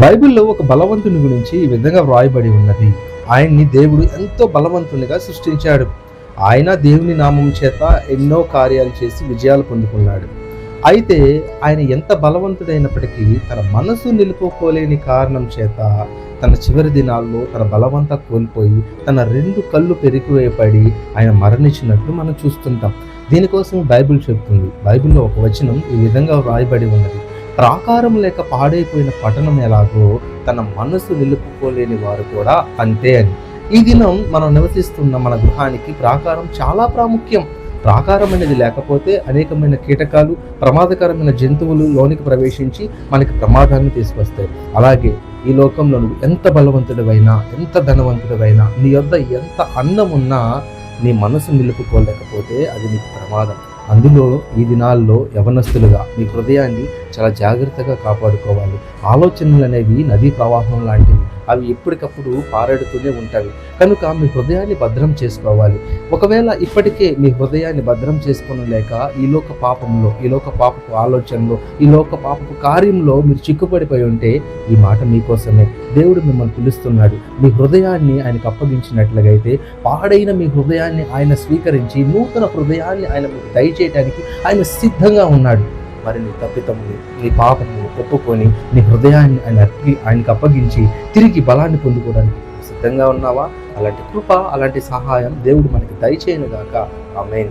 బైబిల్లో ఒక బలవంతుని గురించి ఈ విధంగా వ్రాయబడి ఉన్నది. ఆయన్ని దేవుడు ఎంతో బలవంతునిగా సృష్టించాడు. ఆయన దేవుని నామం చేత ఎన్నో కార్యాలు చేసి విజయాలు పొందుకున్నాడు. అయితే ఆయన ఎంత బలవంతుడైనప్పటికీ తన మనసు నిలుపుకోలేని కారణం చేత తన చివరి దినాల్లో తన బలవంతా కోల్పోయి తన 2 కళ్ళు పెరిగివేయబడి ఆయన మరణించినట్లు మనం చూస్తుంటాం. దీనికోసం బైబిల్ చెబుతుంది. బైబిల్లో ఒక వచనం ఈ విధంగా వ్రాయబడి ఉన్నది. ప్రాకారం లేక పాడైపోయిన పట్టణం ఎలాగో తన మనసు నిలుపుకోలేని వారు కూడా అంతే అని. ఈ దినం మనం నివసిస్తున్న మన గృహానికి ప్రాకారం చాలా ప్రాముఖ్యం. ప్రాకారం అనేది లేకపోతే అనేకమైన కీటకాలు, ప్రమాదకరమైన జంతువులు లోనికి ప్రవేశించి మనకి ప్రమాదాన్ని తీసుకొస్తాయి. అలాగే ఈ లోకంలో నువ్వు ఎంత బలవంతుడివైనా, ఎంత ధనవంతుడివైనా, నీ యొద్ద ఎంత అన్నం ఉన్నా నీ మనసు నిలుపుకోలేకపోతే అది నీకు ప్రమాదం. అందులో ఈ దినాల్లో యవనస్తులుగా మీ హృదయాన్ని చాలా జాగ్రత్తగా కాపాడుకోవాలి. ఆలోచనలు అనేవి నదీ ప్రవాహం లాంటివి. అవి ఎప్పటికప్పుడు పారాడుతూనే ఉంటాయి. కనుక మీ హృదయాన్ని భద్రం చేసుకోవాలి. ఒకవేళ ఇప్పటికే మీ హృదయాన్ని భద్రం చేసుకోలేక ఈ లోక పాపంలో, ఈ లోక పాపపు ఆలోచనలో, ఈ లోక పాపపు కార్యంలో మీరు చిక్కుపడిపోయి ఉంటే ఈ మాట మీకోసమే. దేవుడు మిమ్మల్ని పిలుస్తున్నాడు. మీ హృదయాన్ని ఆయనకు అప్పగించినట్లుగైతే పాడైన మీ హృదయాన్ని ఆయన స్వీకరించి నూతన హృదయాన్ని ఆయన మీకు దయచేయడానికి ఆయన సిద్ధంగా ఉన్నాడు. మరి నీ తప్పితములు, నీ పాపము ఒప్పుకొని నీ హృదయాన్ని ఆయనకు అప్పగించి తిరిగి బలాన్ని పొందుకోవడానికి సిద్ధంగా ఉన్నావా? అలాంటి కృప, అలాంటి సహాయం దేవుడు మనకి దయచేయనుగాక. ఆమేన్.